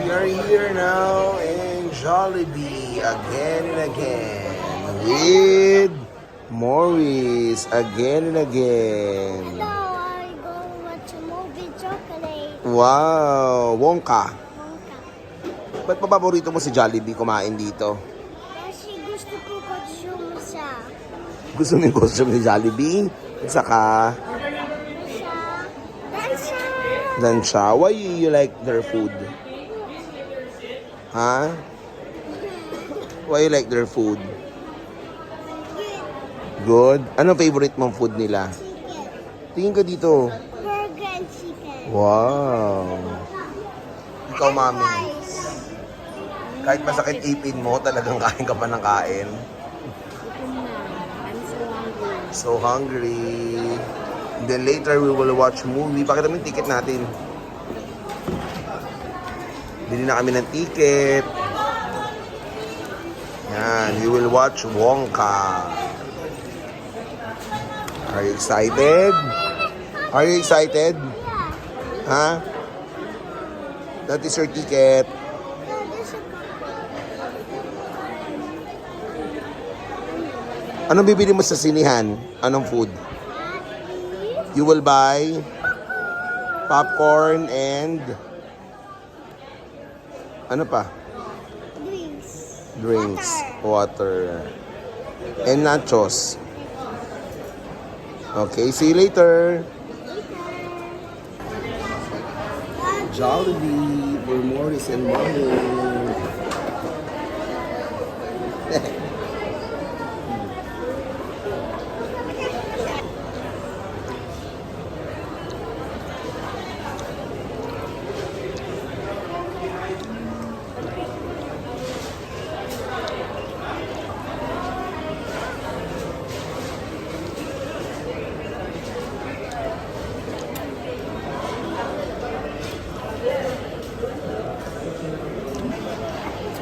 We are here now in Jollibee again and again with Maurice again and again. Hello, I go watch a movie chocolate. Wow, Wonka. Wonka. Ba't pa paborito mo si Jollibee kumain dito? Kasi gusto ko consume siya. Gusto mo yung costume ni Jollibee? At saka, Siya. Dansa. Lansha. Why you like their food? Ha? Why you like their food? Good. Anong favorite mong food nila? Chicken. Tingin ka dito. Burger and chicken. Wow. Ikaw, mami. Rice. Kahit masakit ipin mo, talagang kain ka pa ng kain. I'm so hungry. So hungry. And then later, we will watch movie. Pakita mo yung ticket natin. Bili na kami ng ticket. Yan, we will watch Wonka. Are you excited? Are you excited? Yeah. Ha? That is your ticket. No, this is Anong bibili mo sa sinihan? Anong food? You will buy popcorn and ano pa? drinks. Drinks, water, and nachos. Okay, see you later. Jollibee for Morris and Mommy.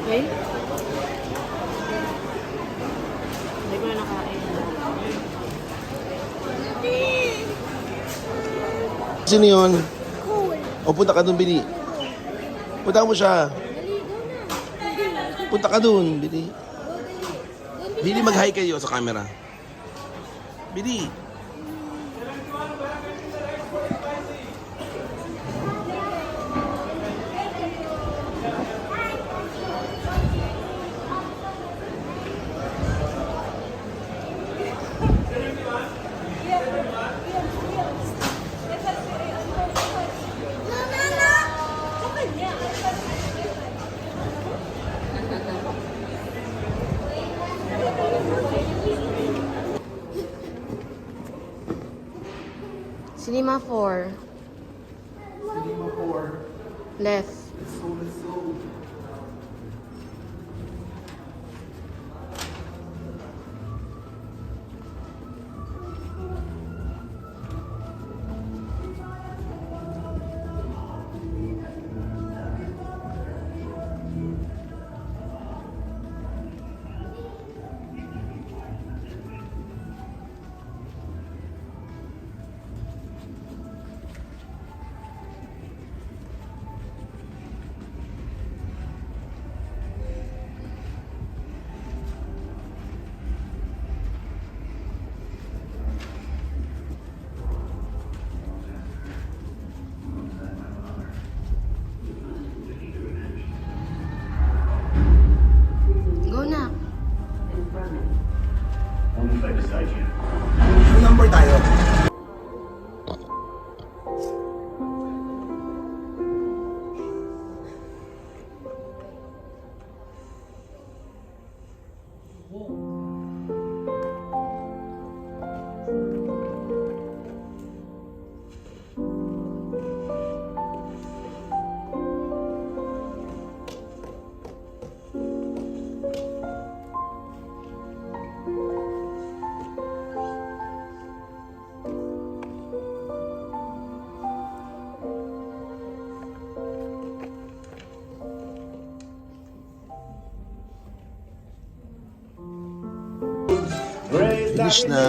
Okay? Hindi ko na nakain. Sino yun? Cool. O punta ka dun, Bili. Punta mo siya. Punta ka dun, Bili. Bili, mag-hi kayo sa camera. Bili. Cinema 4. Cinema 4. Left. Let's go. Go na. Only if I decide you. Ano number tayo? Finish na.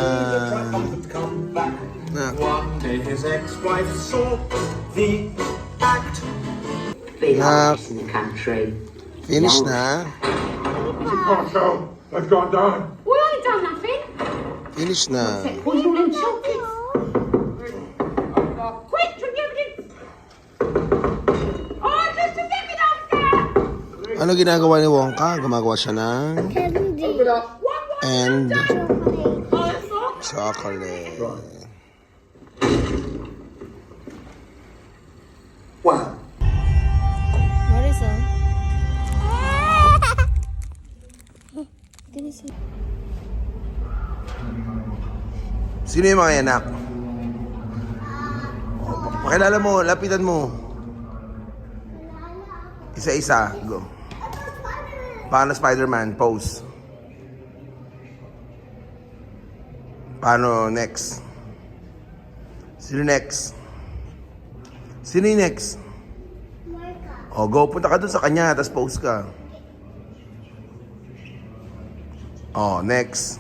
Na. One day his ex-wife saw the act. Nak, in the country. finish na. Cartel has gone down. We ain't done nothing. Finish na. What's all them chocolates? Quick, to give it. Oh, just to give it up there. Ano ginagawa ni Wonka? Gumagawa siya ng Candy. and Chocolate. chocolate. Wow. What is that? Sino yung mga anak? Pakilala mo, lapitan mo. Isa-isa, go. Paano Spider-Man? Pose. Paano next? Sino next? Sino yung next? O, go. Punta ka dun sa kanya, tapos pose ka. O, next.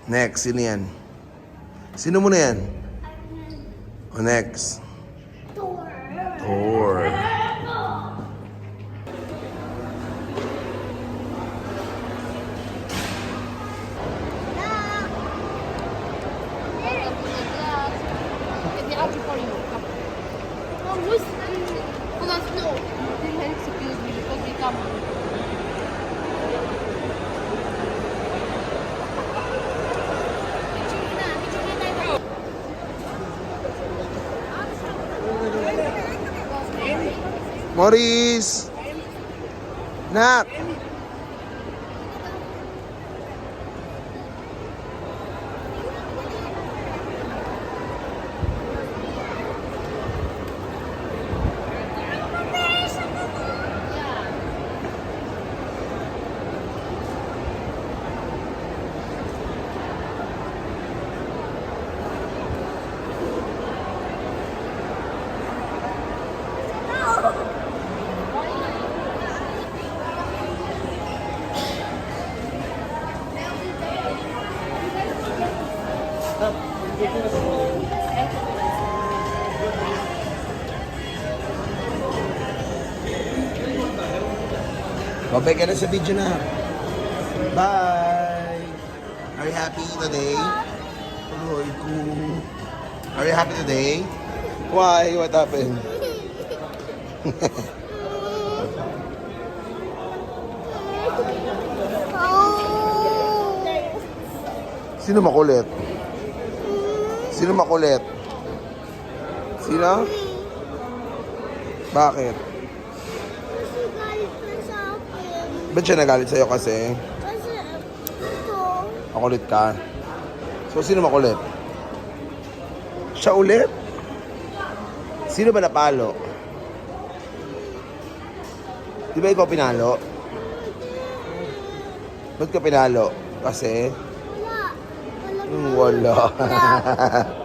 Next, sino yan? Sino mo na yan? O, next. Thor. Get the apple for you. Hold on, no. Excuse me, because they come. Maurice! Nak! Babay ka na sa video na. Bye! Are you happy today? Ay, cool. Are you happy today? Why? What happened? Sino makulit? Sino makulit? Sino? Bakit? Kasi galit na sa akin. Ba't siya nagalit sa'yo kasi? Kasi ito. Makulit ka. So, sino makulit? Siya ulit? Sino ba napalo? Di ba ikaw pinalo? Ba't ka pinalo? Kasi? Wala. Wala. Wala.